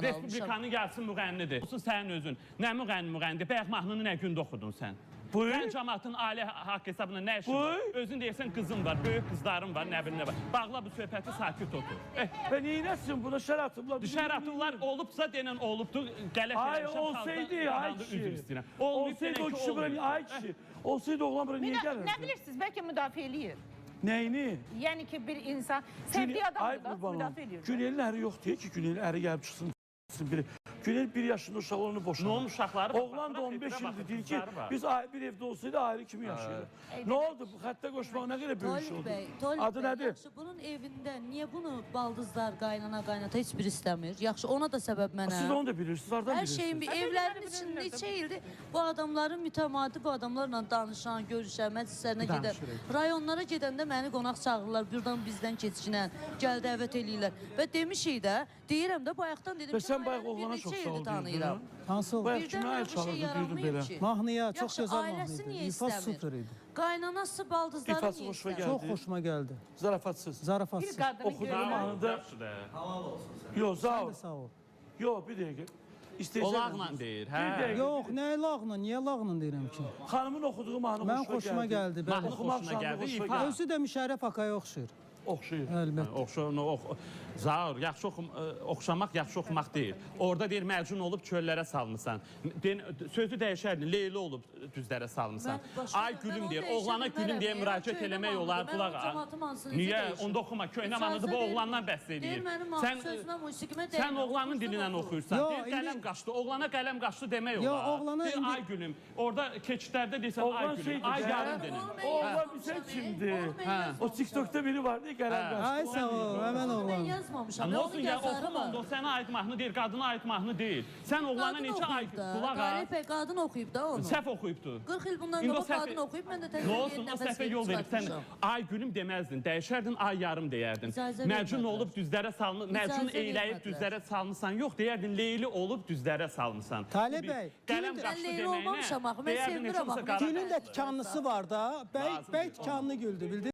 Respublikanın gəlsin müğənnidir. Olsun sənin özün. Nə müğənnidir? Bəyək mahnını nə gündə oxudun sən? Sən cəmaatın ali haqq hesabına nə işin var? Özün deyirsən qızın var, böyük qızların var, nə bilir nə var. Bağla bu söhbəti, sakit otur. Ben neynəsin buna şər atımlar? Şər atımlar olubsa denən olubdur. Hayır olsaydı, ay kişi. Olsaydı o kişi buraya, ay kişi. Olsaydı oğlan buraya niye gelir? Ne bilirsiniz? Belki müdafiə eləyir. Neyini? Yani ki bir insan sevdiği adamı da müdafiə eləyir. Günel'in əri yox deyil ki, Günel'in əri gəlib çıxsın. Günel 1 yaşında uşaq onu boşanır. Ne olmuş uşaqları? Oğlan da 15 ildir deyir ki, biz bir evdə olsaydı ayrı kimi yaşayırıq. Ne oldu? Bu xəttə qoşmaq nə qədər böyük iş oldu? Adı nədir? Yaxşı, bunun evində niyə bunu baldızlar, qaynana, qaynata heç biri istəmir? Yaxşı, ona da səbəb mənə. Siz onu da bilirsiniz, hardan Hər bilirsiniz? şeyin bir evlərin içində neçə ildir bu adamların mütəmadi, bu adamlarla danışan, görüşən, məclislərinə gedən, rayonlara gedəndə məni qonaq çağırırlar, buradan bizdən keçinən, gəl dəvət eləyirlər. Və demişik də, deyirəm də, bayaqdan dedim ki, sən bayaq oğlana çox sağ ol tanıyıram. Hansı bayaq kimə əl çalırdı deyirdin belə? Mahnıya çox gözəl ailəsi mahnıydı. niyə İfas istəmir? süper idi. Qaynanası, baldızları İfası niyə hoşuma istəmir? gəldi. Çox xoşuma gəldi. Zarafatsız. Zarafatsız. Oxuduğum mahnıda... Yox, sağ ol. Sağ ol. Yox, bir dəqiqə. Olaqla deyir, hə? Yox, nə lağla, niyə lağla deyirəm ki? Xanımın oxuduğu mahnı Mən xoşuma gəldi. Mahnı xoşuna gəldi. Özü də Müşərrəf Akaya oxşuyur. Oxşuyur. Əlbəttə. Zaur, yaxşı oxşamaq, yaxşı oxumaq deyil. Orada deyir, məcun olub çöllərə salmısan. Sözü dəyişərdin, Leyli olub düzlərə salmısan. Ay gülüm deyir, oğlana gülüm deyə müraciət eləmək olar. Niyə? Onda oxuma, köynə mahnıdır, bu oğlandan bəhs edir. Sən oğlanın dilindən oxuyursan. Deyir, qələm qaçdı, oğlana qələm qaçdı demək olar. Deyir, ay gülüm. Orada keçidlərdə deyirsən, ay gülüm, ay yarım denin. Oğlan bizə kimdir? O TikTok'ta biri vardı, qələm qaçdı. Ay sağ ol, həmən oğlan. Nə olsun ya, oxumanda o sənə aid mahnı deyil, qadına aid mahnı deyil. Sən oğlana neçə ay qulaq az? Qalib bəy, qadın oxuyub da onu. Səhv oxuyubdur. 40 il bundan qabaq qadın oxuyub, mən də nə olsun, o səhvə yol verib, sən ay gülüm deməzdin, dəyişərdin, ay yarım deyərdin. Məcun olub düzlərə salmısan, məcun eyləyib düzlərə salmısan, yox deyərdin, Leyli olub düzlərə salmısan. Talib bəy, qələm qaçdı deməyinə, mən sevirəm axı. Günün də tikanlısı var da, bəy tikanlı güldü, bildin?